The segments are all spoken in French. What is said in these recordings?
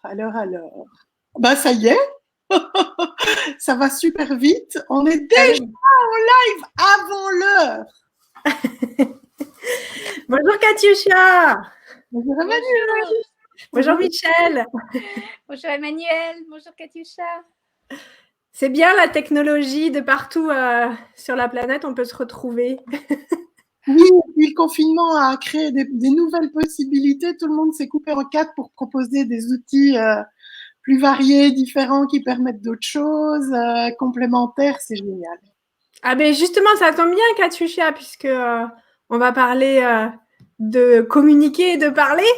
Alors. Ben, ça y est, ça va super vite. On est Ah déjà oui. en live avant l'heure. Bonjour Katiusha. Bonjour Emmanuel. Bonjour. Bonjour Michel. Bonjour Emmanuel. Bonjour Katiusha. C'est bien la technologie de partout sur la planète, on peut se retrouver. Oui, et puis le confinement a créé des nouvelles possibilités. Tout le monde s'est coupé en quatre pour proposer des outils plus variés, différents, qui permettent d'autres choses, complémentaires. C'est génial. Ah ben justement, ça tombe bien Katiusha, puisque on va parler de communiquer et de parler.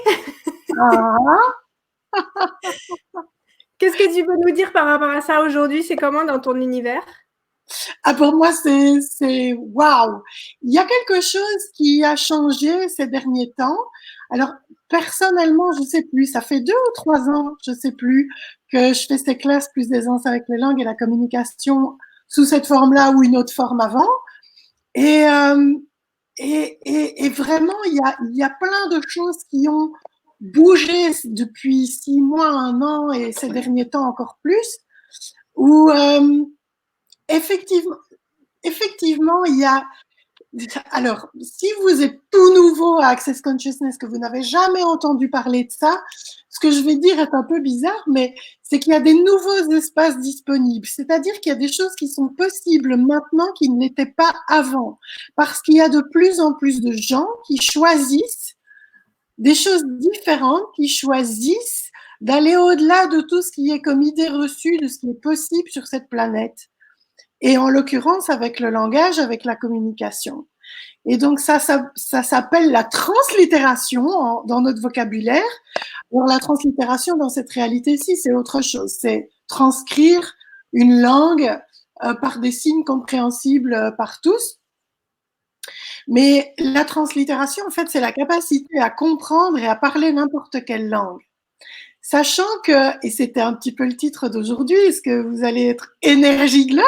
Ah. Qu'est-ce que tu peux nous dire par rapport à ça aujourd'hui? C'est comment dans ton univers? Ah, pour moi, c'est waouh. Il y a quelque chose qui a changé ces derniers temps. Alors, personnellement, je sais plus. Ça fait 2 ou 3 ans, je sais plus, que je fais ces classes plus d'aisance avec les langues et la communication sous cette forme-là ou une autre forme avant. Et, et vraiment, il y a plein de choses qui ont bougé depuis 6 mois, 1 an et ces derniers temps encore plus, où effectivement, il y a. Alors, si vous êtes tout nouveau à Access Consciousness, que vous n'avez jamais entendu parler de ça, ce que je vais dire est un peu bizarre, mais c'est qu'il y a des nouveaux espaces disponibles. C'est-à-dire qu'il y a des choses qui sont possibles maintenant qui ne l'étaient pas avant. Parce qu'il y a de plus en plus de gens qui choisissent des choses différentes, qui choisissent d'aller au-delà de tout ce qui est comme idée reçue de ce qui est possible sur cette planète. Et en l'occurrence, avec le langage, avec la communication. Et donc, ça s'appelle la translittération dans notre vocabulaire. Alors, la translittération dans cette réalité-ci, c'est autre chose. C'est transcrire une langue par des signes compréhensibles par tous. Mais la translittération, en fait, c'est la capacité à comprendre et à parler n'importe quelle langue. Sachant que, et c'était un petit peu le titre d'aujourd'hui, est-ce que vous allez être énergiglotte?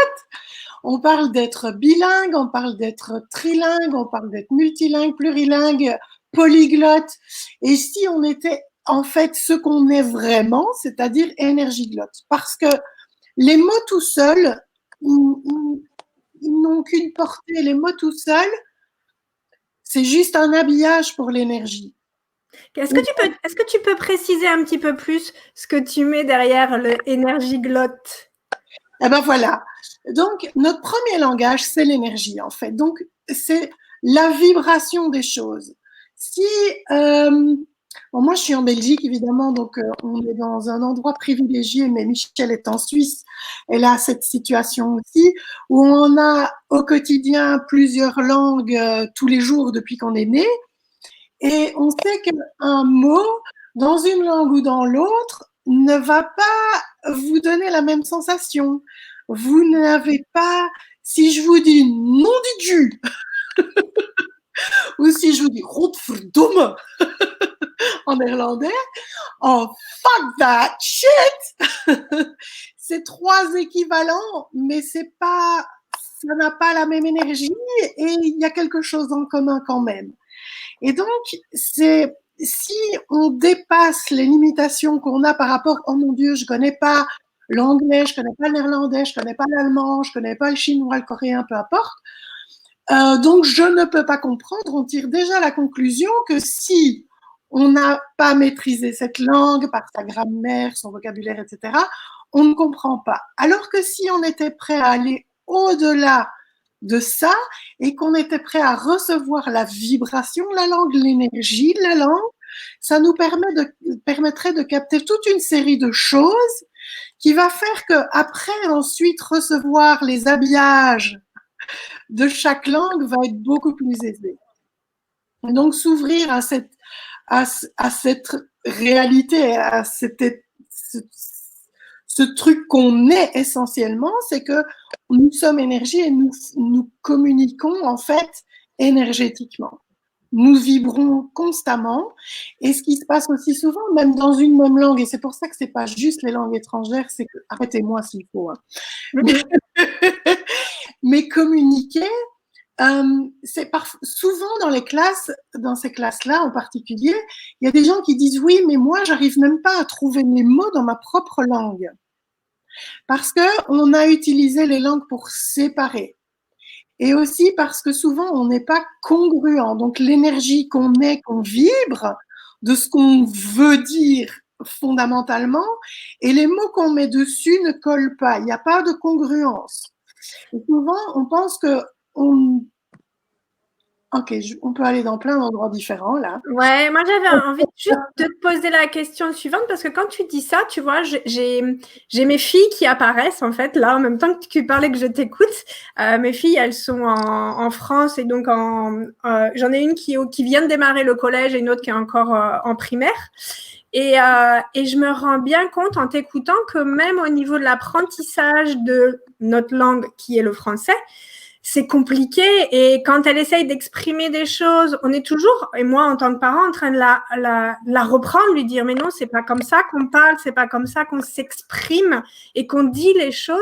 On parle d'être bilingue, on parle d'être trilingue, on parle d'être multilingue, plurilingue, polyglotte. Et si on était en fait ce qu'on est vraiment, c'est-à-dire énergiglotte. Parce que les mots tout seuls, ils n'ont qu'une portée. Les mots tout seuls, c'est juste un habillage pour l'énergie. Est-ce que tu peux préciser un petit peu plus ce que tu mets derrière le énergiglotte? Eh ben voilà. Donc, notre premier langage, c'est l'énergie, en fait. Donc, c'est la vibration des choses. Si, bon, moi, je suis en Belgique, évidemment, donc on est dans un endroit privilégié, mais Michel est en Suisse. Elle a cette situation aussi, où on a au quotidien plusieurs langues tous les jours depuis qu'on est né. Et on sait qu'un mot, dans une langue ou dans l'autre, ne va pas vous donner la même sensation. Vous n'avez pas, si je vous dis nom du Dieu, ou si je vous dis Godverdomme en néerlandais, oh fuck that shit, c'est 3 équivalents, mais c'est pas, ça n'a pas la même énergie et il y a quelque chose en commun quand même. Et donc, c'est, si on dépasse les limitations qu'on a par rapport, oh mon Dieu, je connais pas l'anglais, je connais pas le néerlandais, je connais pas l'allemand, je connais pas le chinois, le coréen, peu importe. Donc, je ne peux pas comprendre. On tire déjà la conclusion que si on n'a pas maîtrisé cette langue par sa grammaire, son vocabulaire, etc., on ne comprend pas. Alors que si on était prêt à aller au-delà de ça et qu'on était prêt à recevoir la vibration de la langue, l'énergie de la langue, ça nous permettrait de capter toute une série de choses qui va faire qu'après, ensuite, recevoir les habillages de chaque langue va être beaucoup plus aisé. Et donc, s'ouvrir à cette réalité, à ce truc qu'on est essentiellement, c'est que nous sommes énergie et nous communiquons en fait énergétiquement. Nous vibrons constamment. Et ce qui se passe aussi souvent, même dans une même langue, et c'est pour ça que c'est pas juste les langues étrangères, c'est que, arrêtez-moi s'il faut, hein. Mais communiquer, Souvent dans ces classes-là en particulier, il y a des gens qui disent oui, mais moi, j'arrive même pas à trouver mes mots dans ma propre langue. Parce qu'on a utilisé les langues pour séparer. Et aussi parce que souvent, on n'est pas congruent. Donc, l'énergie qu'on vibre de ce qu'on veut dire fondamentalement, et les mots qu'on met dessus ne collent pas. Il n'y a pas de congruence. Et souvent, on pense que Ok, on peut aller dans plein d'endroits différents là. Ouais, moi j'avais envie juste de te poser la question suivante parce que quand tu dis ça, tu vois, j'ai mes filles qui apparaissent en fait là en même temps que tu parlais que je t'écoute. Mes filles, elles sont en France et donc j'en ai une qui vient de démarrer le collège et une autre qui est encore en primaire. Et je me rends bien compte en t'écoutant que même au niveau de l'apprentissage de notre langue qui est le français, c'est compliqué et quand elle essaye d'exprimer des choses, on est toujours, et moi en tant que parent, en train de la reprendre, lui dire mais non, c'est pas comme ça qu'on parle, c'est pas comme ça qu'on s'exprime et qu'on dit les choses.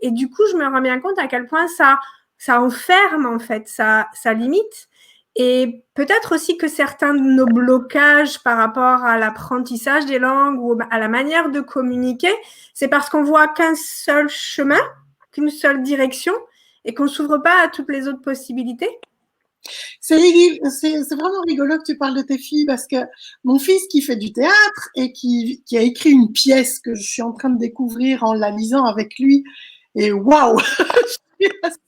Et du coup, je me rends bien compte à quel point ça enferme en fait, ça limite. Et peut-être aussi que certains de nos blocages par rapport à l'apprentissage des langues ou à la manière de communiquer, c'est parce qu'on voit qu'un seul chemin, qu'une seule direction, et qu'on ne s'ouvre pas à toutes les autres possibilités. C'est vraiment rigolo que tu parles de tes filles parce que mon fils qui fait du théâtre et qui a écrit une pièce que je suis en train de découvrir en la lisant avec lui, et waouh, je suis assez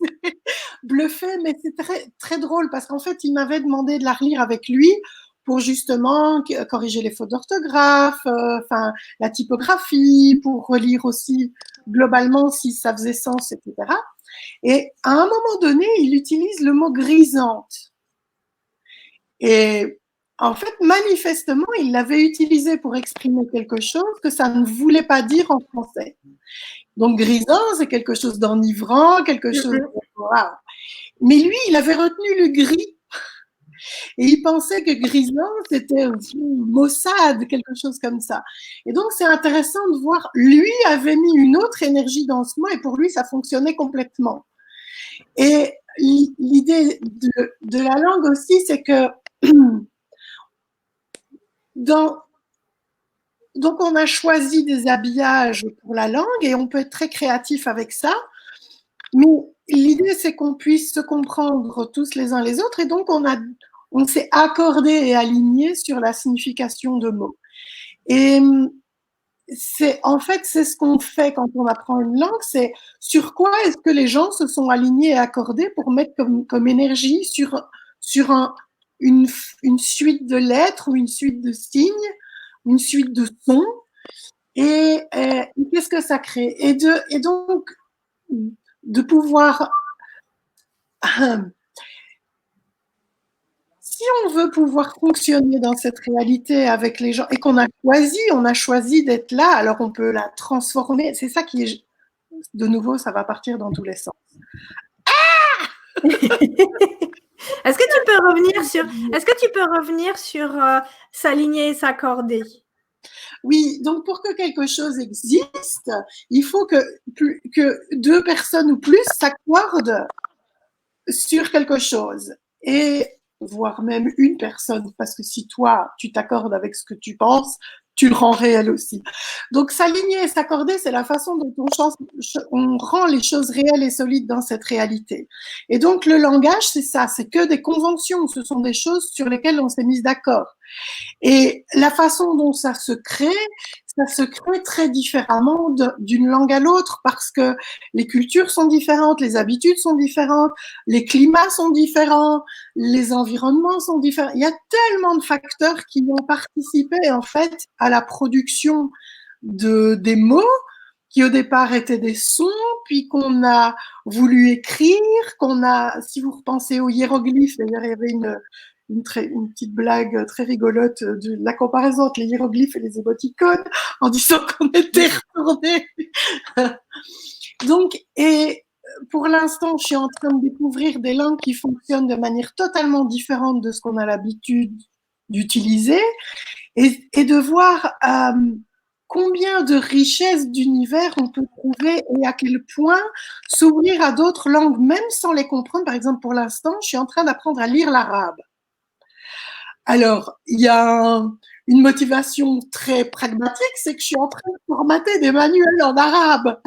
bluffée, mais c'est très, très drôle parce qu'en fait, il m'avait demandé de la relire avec lui pour justement corriger les fautes d'orthographe, la typographie, pour relire aussi globalement si ça faisait sens, etc. Et à un moment donné, il utilise le mot grisante. Et en fait, manifestement, il l'avait utilisé pour exprimer quelque chose que ça ne voulait pas dire en français. Donc, grisant, c'est quelque chose d'enivrant, quelque chose de... Wow. Mais lui, il avait retenu le gris. Et il pensait que grisant, c'était maussade, quelque chose comme ça. Et donc, c'est intéressant de voir, lui avait mis une autre énergie dans ce mot et pour lui, ça fonctionnait complètement. Et l'idée de la langue aussi, c'est que donc on a choisi des habillages pour la langue et on peut être très créatif avec ça. Mais l'idée, c'est qu'on puisse se comprendre tous les uns les autres et donc on s'est accordé et aligné sur la signification de mots. Et en fait, c'est ce qu'on fait quand on apprend une langue, c'est sur quoi est-ce que les gens se sont alignés et accordés pour mettre comme énergie sur une suite de lettres ou une suite de signes, une suite de sons, et qu'est-ce que ça crée, et donc de pouvoir si on veut pouvoir fonctionner dans cette réalité avec les gens et qu'on a choisi d'être là, alors on peut la transformer. C'est ça qui est, de nouveau, ça va partir dans tous les sens. Ah Est-ce que tu peux revenir sur s'aligner et s'accorder? Oui, donc pour que quelque chose existe, il faut que deux personnes ou plus s'accordent sur quelque chose. Et voire même une personne, parce que si toi, tu t'accordes avec ce que tu penses, tu le rends réel aussi. Donc, s'aligner et s'accorder, c'est la façon dont on rend les choses réelles et solides dans cette réalité. Et donc, le langage, c'est ça, c'est que des conventions, ce sont des choses sur lesquelles on s'est mis d'accord. Et la façon dont ça se crée très différemment d'une langue à l'autre parce que les cultures sont différentes, les habitudes sont différentes, les climats sont différents, les environnements sont différents. Il y a tellement de facteurs qui ont participé en fait à la production des mots qui au départ étaient des sons, puis qu'on a voulu écrire, si vous repensez aux hiéroglyphes, d'ailleurs il y avait une petite blague très rigolote de la comparaison entre les hiéroglyphes et les émoticônes en disant qu'on était retournés. Donc, et pour l'instant, je suis en train de découvrir des langues qui fonctionnent de manière totalement différente de ce qu'on a l'habitude d'utiliser et de voir combien de richesses d'univers on peut trouver et à quel point s'ouvrir à d'autres langues, même sans les comprendre. Par exemple, pour l'instant, je suis en train d'apprendre à lire l'arabe. Alors, il y a une motivation très pragmatique, c'est que je suis en train de formater des manuels en arabe.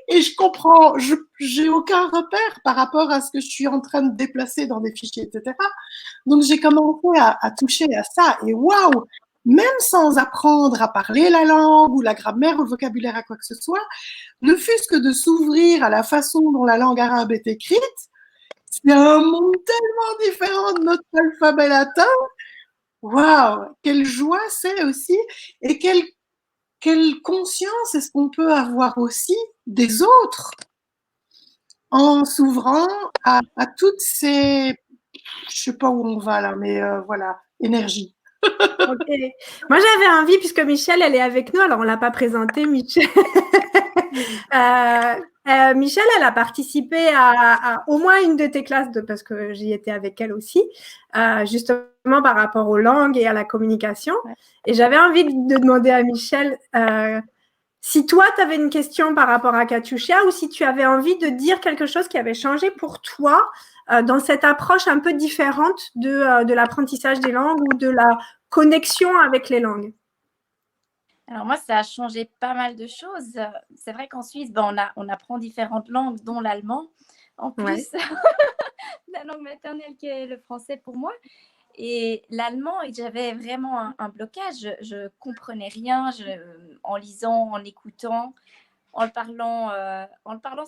Et je comprends, j'ai aucun repère par rapport à ce que je suis en train de déplacer dans des fichiers, etc. Donc, j'ai commencé à toucher à ça. Et waouh, même sans apprendre à parler la langue ou la grammaire ou le vocabulaire à quoi que ce soit, ne fût-ce que de s'ouvrir à la façon dont la langue arabe est écrite, c'est un monde tellement différent de notre alphabet latin. Waouh, quelle joie c'est aussi et quelle conscience est-ce qu'on peut avoir aussi des autres en s'ouvrant à toutes ces, je sais pas où on va là, mais voilà, énergie. Ok. Moi, j'avais envie, puisque Michel, elle est avec nous, alors on ne l'a pas présentée, Michel. Michel, elle a participé à au moins une de tes classes, parce que j'y étais avec elle aussi, justement par rapport aux langues et à la communication. Ouais. Et j'avais envie de demander à Michel si toi, tu avais une question par rapport à Katiushia ou si tu avais envie de dire quelque chose qui avait changé pour toi dans cette approche un peu différente de l'apprentissage des langues ou de la connexion avec les langues. Alors moi, ça a changé pas mal de choses. C'est vrai qu'en Suisse, on apprend différentes langues, dont l'allemand. En plus, Ouais. la langue maternelle qui est le français pour moi. Et l'allemand, j'avais vraiment un blocage. Je comprenais rien en lisant, en écoutant, en le parlant,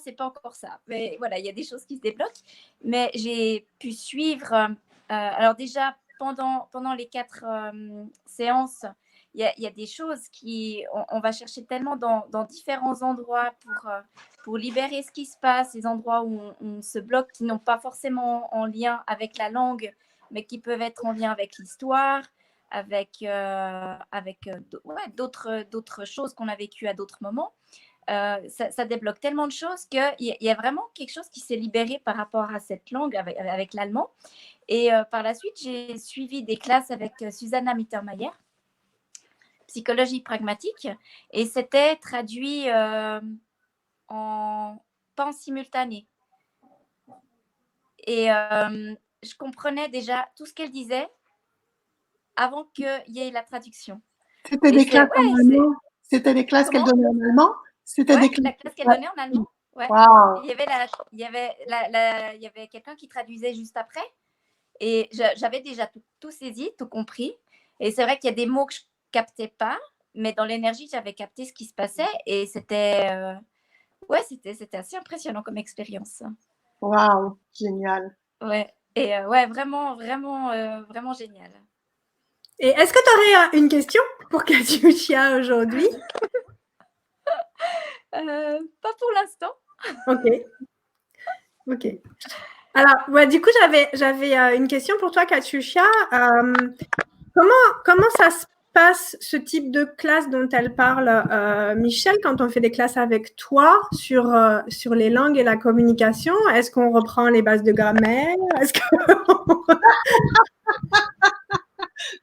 c'est pas encore ça. Mais voilà, il y a des choses qui se débloquent. Mais j'ai pu suivre. Alors déjà, pendant les 4 séances, il y a des choses on va chercher tellement dans différents endroits pour libérer ce qui se passe, les endroits où on se bloque, qui n'ont pas forcément en lien avec la langue, mais qui peuvent être en lien avec l'histoire, avec d'autres choses qu'on a vécues à d'autres moments. Ça débloque tellement de choses qu'il y a vraiment quelque chose qui s'est libéré par rapport à cette langue avec l'allemand. Et par la suite, j'ai suivi des classes avec Susanna Mittermeier, psychologie pragmatique, et c'était traduit pas en simultané. Et je comprenais déjà tout ce qu'elle disait avant qu'il y ait la traduction. C'était des classes en allemand. C'était des classes qu'elle donnait en allemand. C'était des classes. La classe qu'elle donnait en allemand. Ouais. Wow. Il y avait quelqu'un qui traduisait juste après. Et j'avais déjà tout saisi, tout compris. Et c'est vrai qu'il y a des mots que je captais pas, mais dans l'énergie, j'avais capté ce qui se passait. Et c'était assez impressionnant comme expérience. Waouh, génial. Ouais. Et vraiment, vraiment, vraiment génial. Et est-ce que tu aurais une question pour Katiushia aujourd'hui? Pas pour l'instant. Ok. Alors, ouais, du coup, j'avais une question pour toi, Katiushia. Comment ça se passe, ce type de classe dont elle parle, Michel, quand on fait des classes avec toi sur les langues et la communication? Est-ce qu'on reprend les bases de grammaire? Est-ce que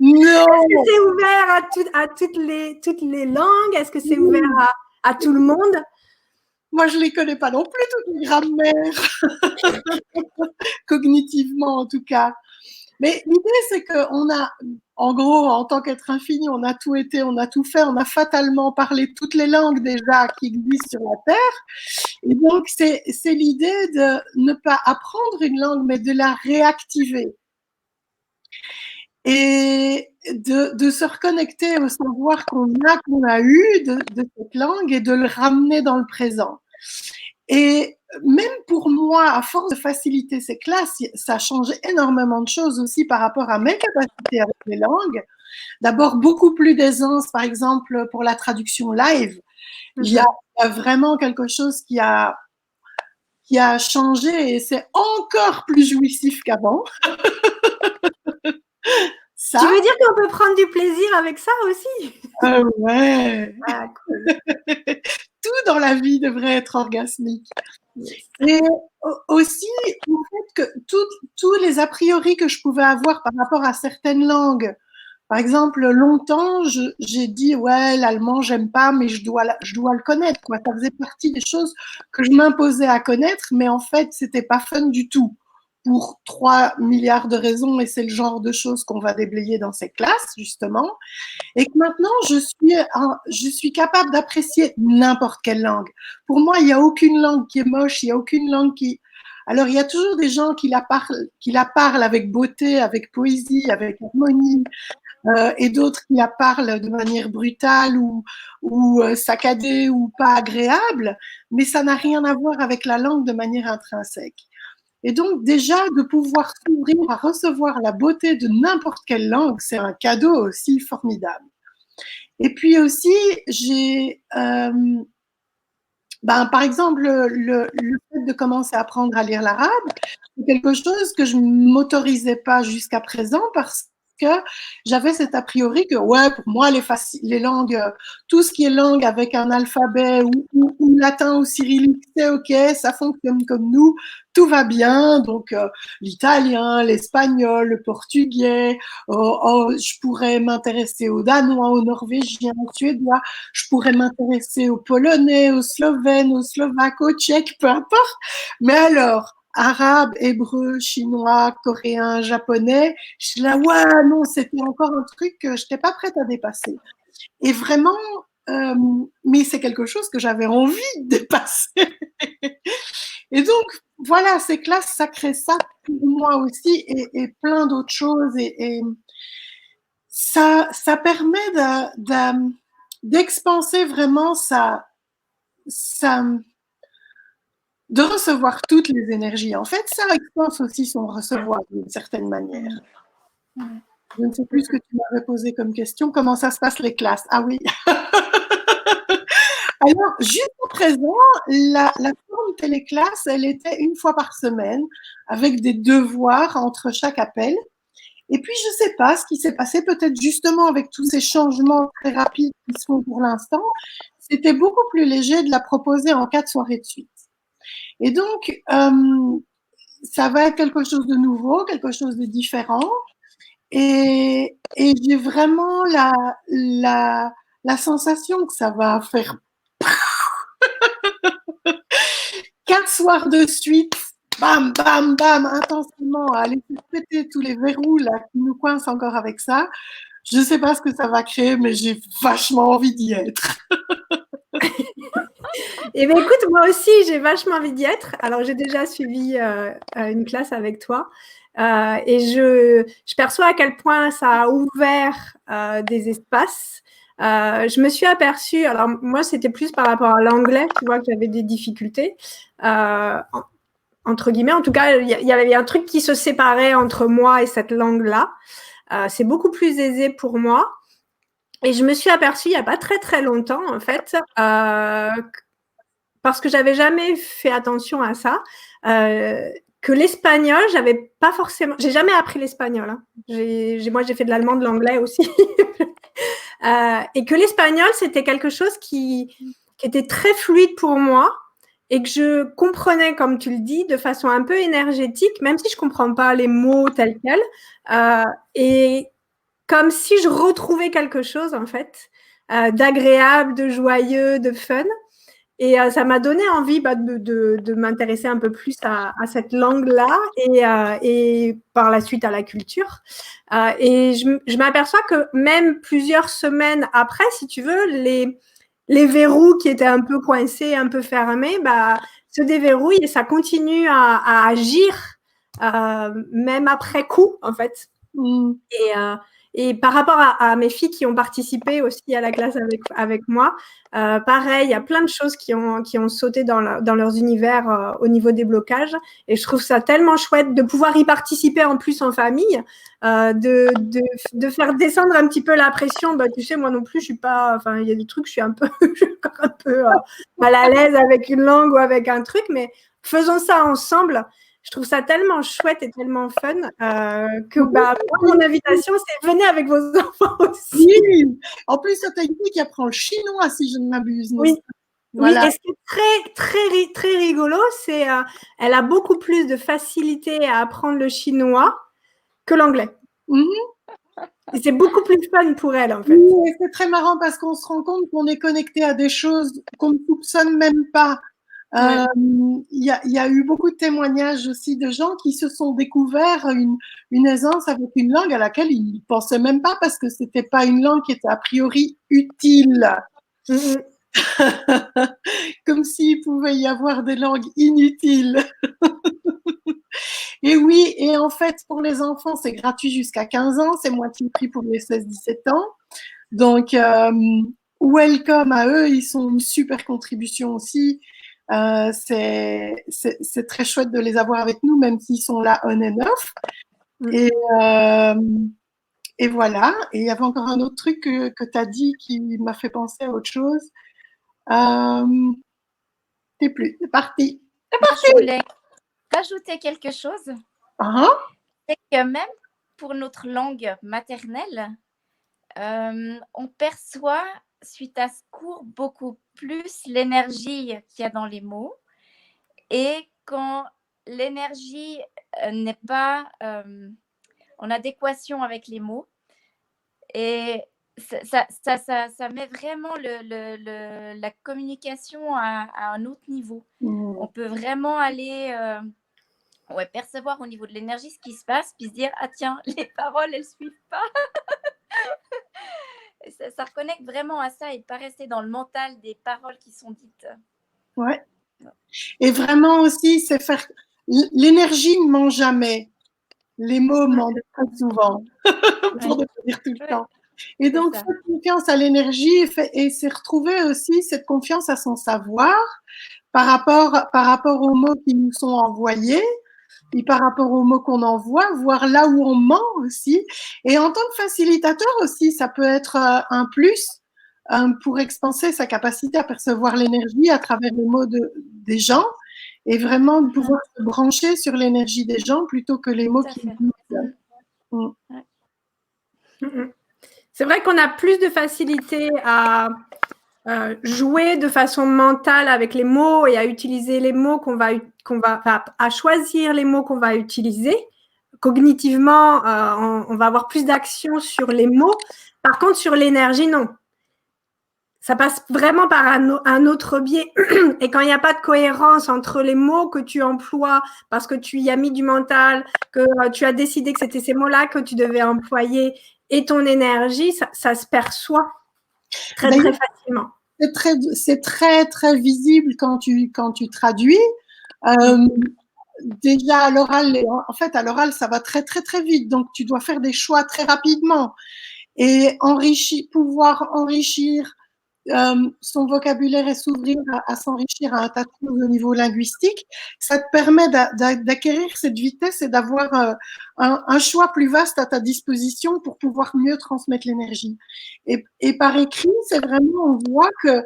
c'est ouvert à toutes les langues? Est-ce que c'est ouvert à tout le monde? Moi, je ne les connais pas non plus, toutes les grammaires, cognitivement en tout cas. Mais l'idée, c'est qu'on a, en gros, en tant qu'être infini, on a tout été, on a tout fait, on a fatalement parlé toutes les langues déjà qui existent sur la Terre. Et donc, c'est l'idée de ne pas apprendre une langue, mais de la réactiver. Et de se reconnecter au savoir qu'on a eu de cette langue et de le ramener dans le présent. Et même pour moi, à force de faciliter ces classes, ça a changé énormément de choses aussi par rapport à mes capacités avec les langues. D'abord, beaucoup plus d'aisance, par exemple, pour la traduction live. Il y a vraiment quelque chose qui a changé et c'est encore plus jouissif qu'avant. Ça. Tu veux dire qu'on peut prendre du plaisir avec ça aussi? Ouais. Ah, cool. Tout dans la vie devrait être orgasmique. Et aussi, le fait que tous les a priori que je pouvais avoir par rapport à certaines langues Par exemple, longtemps, j'ai dit, ouais, l'allemand, j'aime pas, mais je dois le connaître, quoi. Ça faisait partie des choses que je m'imposais à connaître, mais en fait, c'était pas fun du tout. Pour 3 milliards de raisons, et c'est le genre de choses qu'on va déblayer dans ces classes, justement. Et que maintenant, je suis capable d'apprécier n'importe quelle langue. Pour moi, il n'y a aucune langue qui est moche, il n'y a aucune langue qui. Alors, il y a toujours des gens qui la parlent avec beauté, avec poésie, avec harmonie, et d'autres qui la parlent de manière brutale ou saccadée ou pas agréable, mais ça n'a rien à voir avec la langue de manière intrinsèque. Et donc déjà, de pouvoir s'ouvrir à recevoir la beauté de n'importe quelle langue, c'est un cadeau aussi formidable. Et puis aussi, par exemple, le fait de commencer à apprendre à lire l'arabe, c'est quelque chose que je ne m'autorisais pas jusqu'à présent parce que j'avais cet a priori que, ouais, pour moi, les langues, tout ce qui est langue avec un alphabet ou latin ou cyrillique, c'est OK, ça fonctionne comme nous, tout va bien. Donc, l'italien, l'espagnol, le portugais, je pourrais m'intéresser au danois, au norvégien, au suédois, je pourrais m'intéresser au polonais, au slovène, au slovaque, au tchèque, peu importe. Mais alors, arabe, hébreu, chinois, coréen, japonais, je suis là, ouais, non, c'était encore un truc que je n'étais pas prête à dépasser. Et vraiment, mais c'est quelque chose que j'avais envie de dépasser. Et donc, voilà, ces classes, ça crée ça pour moi aussi et plein d'autres choses. Et ça permet d'expanser vraiment de recevoir toutes les énergies. En fait, ça expanse aussi son recevoir d'une certaine manière. Je ne sais plus ce que tu m'avais posé comme question. Comment ça se passe les classes? Ah oui. Alors, jusqu'à présent, la forme téléclasse, elle était une fois par semaine avec des devoirs entre chaque appel. Et puis, je ne sais pas ce qui s'est passé, peut-être justement avec tous ces changements très rapides qui se font pour l'instant, c'était beaucoup plus léger de la proposer en 4 soirées de suite. Et donc, ça va être quelque chose de nouveau, quelque chose de différent. Et j'ai vraiment la sensation que ça va faire 4 soirs de suite, bam, bam, bam, intensément, à aller péter tous les verrous là, qui nous coincent encore avec ça. Je ne sais pas ce que ça va créer, mais j'ai vachement envie d'y être. Et bien, écoute, moi aussi, j'ai vachement envie d'y être. Alors, j'ai déjà suivi une classe avec toi. Et je perçois à quel point ça a ouvert des espaces. Je me suis aperçue, alors moi, c'était plus par rapport à l'anglais, tu vois, que j'avais des difficultés. Entre guillemets, en tout cas, il y avait un truc qui se séparait entre moi et cette langue-là. C'est beaucoup plus aisé pour moi. Et je me suis aperçue il n'y a pas très, très longtemps, en fait, parce que j'avais jamais fait attention à ça, que l'espagnol, j'avais pas forcément, j'ai jamais appris l'espagnol. Hein. Moi, j'ai fait de l'allemand, de l'anglais aussi, et que l'espagnol, c'était quelque chose qui était très fluide pour moi et que je comprenais, comme tu le dis, de façon un peu énergétique, même si je comprends pas les mots tels quels, et comme si je retrouvais quelque chose en fait, d'agréable, de joyeux, de fun. Et ça m'a donné envie de m'intéresser un peu plus à cette langue-là et par la suite à la culture. Et je m'aperçois que même plusieurs semaines après, si tu veux, les verrous qui étaient un peu coincés, un peu fermés, se déverrouillent et ça continue à agir même après coup, en fait. Et par rapport à mes filles qui ont participé aussi à la classe avec moi, pareil, il y a plein de choses qui ont sauté dans leurs univers au niveau des blocages. Et je trouve ça tellement chouette de pouvoir y participer en plus en famille, de faire descendre un petit peu la pression. Tu sais, moi non plus, je suis pas. Enfin, il y a des trucs, je suis encore un peu mal à l'aise avec une langue ou avec un truc, mais faisons ça ensemble. Je trouve ça tellement chouette et tellement fun que mon invitation, c'est venez avec vos enfants aussi. Oui, en plus, tu as une fille qui apprend le chinois, si je ne m'abuse. Oui. Voilà. Oui, et ce qui est très, très rigolo, c'est elle a beaucoup plus de facilité à apprendre le chinois que l'anglais. Et c'est beaucoup plus fun pour elle, en fait. Oui, c'est très marrant parce qu'on se rend compte qu'on est connecté à des choses qu'on ne soupçonne même pas. Ouais. Il y a eu beaucoup de témoignages aussi de gens qui se sont découverts une aisance avec une langue à laquelle ils ne pensaient même pas parce que c'était pas une langue qui était a priori utile. Comme s'il pouvait y avoir des langues inutiles. Et oui, et en fait, pour les enfants, c'est gratuit jusqu'à 15 ans, c'est moitié prix pour les 16-17 ans. Donc, welcome à eux, ils sont une super contribution aussi. C'est très chouette de les avoir avec nous, même s'ils sont là on and off. Et, et voilà. Et il y avait encore un autre truc que tu as dit qui m'a fait penser à autre chose. T'es plus, c'est parti. Je voulais rajouter quelque chose. C'est que même pour notre langue maternelle, on perçoit, suite à ce cours, beaucoup plus l'énergie qu'il y a dans les mots. Et quand l'énergie n'est pas en adéquation avec les mots, et ça met vraiment la communication à un autre niveau. On peut vraiment aller percevoir au niveau de l'énergie ce qui se passe, puis se dire, ah tiens, les paroles, elles ne suivent pas. Ça reconnecte vraiment à ça et pas rester dans le mental des paroles qui sont dites. Ouais. Et vraiment aussi, c'est faire. L'énergie ne ment jamais. Les mots mentent très souvent, pour ne pas dire tout le temps. Et donc, faire confiance à l'énergie et c'est retrouver aussi cette confiance à son savoir par rapport aux mots qui nous sont envoyés et par rapport aux mots qu'on envoie, voir là où on ment aussi. Et en tant que facilitateur aussi, ça peut être un plus pour expanser sa capacité à percevoir l'énergie à travers les mots des gens et vraiment de pouvoir se brancher sur l'énergie des gens plutôt que les mots qu'ils disent. C'est vrai qu'on a plus de facilité à jouer de façon mentale avec les mots et à utiliser les mots à choisir les mots qu'on va utiliser. Cognitivement, on va avoir plus d'action sur les mots. Par contre, sur l'énergie, non. Ça passe vraiment par un autre biais. Et quand il n'y a pas de cohérence entre les mots que tu emploies parce que tu y as mis du mental, que tu as décidé que c'était ces mots-là que tu devais employer et ton énergie, ça se perçoit très facilement. C'est très visible quand tu traduis. Déjà à l'oral, en fait, à l'oral, ça va très vite. Donc, tu dois faire des choix très rapidement et pouvoir enrichir son vocabulaire et s'ouvrir à s'enrichir à un tas de choses au niveau linguistique, ça te permet d'acquérir cette vitesse et d'avoir un choix plus vaste à ta disposition pour pouvoir mieux transmettre l'énergie. Et par écrit, c'est vraiment, on voit qu'un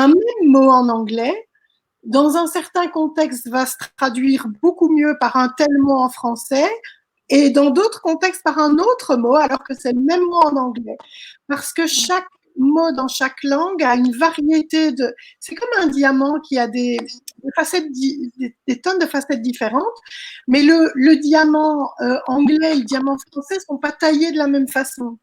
même mot en anglais, dans un certain contexte, va se traduire beaucoup mieux par un tel mot en français et dans d'autres contextes par un autre mot, alors que c'est le même mot en anglais. Parce que chaque mot dans chaque langue a une variété de. C'est comme un diamant qui a des facettes, des tonnes de facettes différentes, mais le diamant anglais et le diamant français ne sont pas taillés de la même façon.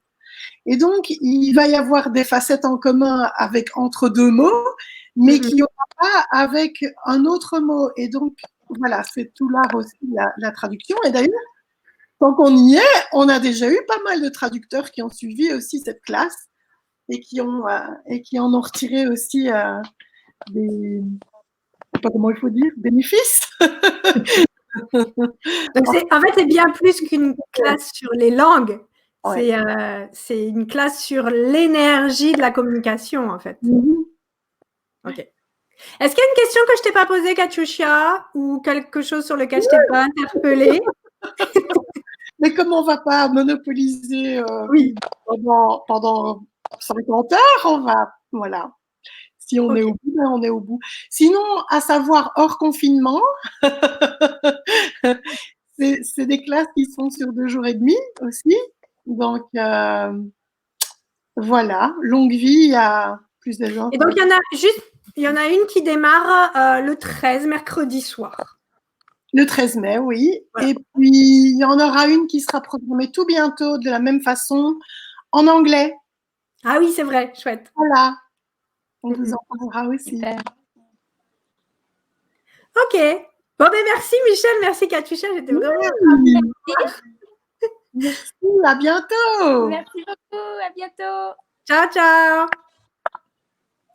Et donc, il va y avoir des facettes en commun entre deux mots, mais qui n'y aura pas avec un autre mot. Et donc, voilà, c'est tout l'art aussi, la traduction. Et d'ailleurs, tant qu'on y est, on a déjà eu pas mal de traducteurs qui ont suivi aussi cette classe et qui en ont retiré aussi des, je sais pas comment il faut dire, bénéfices. Donc en fait, c'est bien plus qu'une classe sur les langues. Ouais. C'est une classe sur l'énergie de la communication, en fait. Ok. Est-ce qu'il y a une question que je t'ai pas posée, Katiushia, ou quelque chose sur lequel je t'ai pas interpellée? Mais comme on va pas monopoliser pendant 50 heures, on va, voilà. Si on est au bout, ben on est au bout. Sinon, à savoir hors confinement, c'est des classes qui sont sur 2 jours et demi aussi. Donc, voilà, longue vie à plus de gens. Et donc, il y en a une qui démarre le 13, mercredi soir. Le 13 mai, oui. Voilà. Et puis, il y en aura une qui sera programmée tout bientôt, de la même façon, en anglais. Ah oui, c'est vrai, chouette. Voilà. On vous en parlera aussi. Super. Ok. Bon, ben merci Michel, merci Katusha, j'étais vraiment Merci, à bientôt. Merci beaucoup, à bientôt. Ciao, ciao.